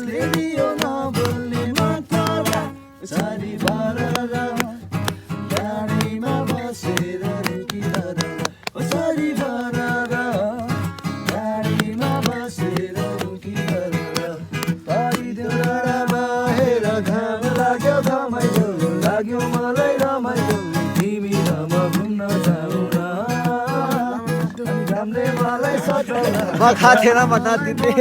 radio नबोल्ने मातारा सारी बारा गाडीमा बसेर रुकिरहँदा सारी बारा गाडीमा बसेर रुकिरहँदा पारिदेऊ डाँडा बाहेर घाम लाग्यो घमाइलो लाग्यो मलाई रमाइलो तिमी र म घुम्न जाऊ न घामले मलाई सताउला म खाथेन भन्न दिने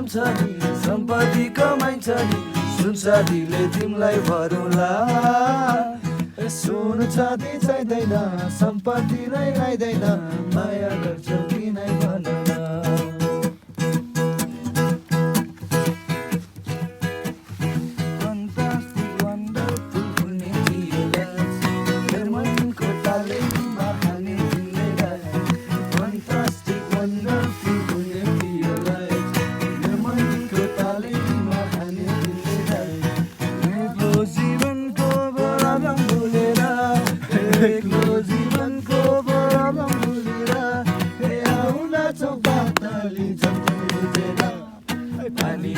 सम्पत्ति कमाइन्छ नि सुनसादीले तिमीलाई भरौँला सुन छाती चाहिँदैन सम्पत्ति नै लाइदैन माया गर्छौ कि नै भन न एक्लो जीवनको बराबम भुलेर हे आउला चौपातली झन्झन बुझेर पानी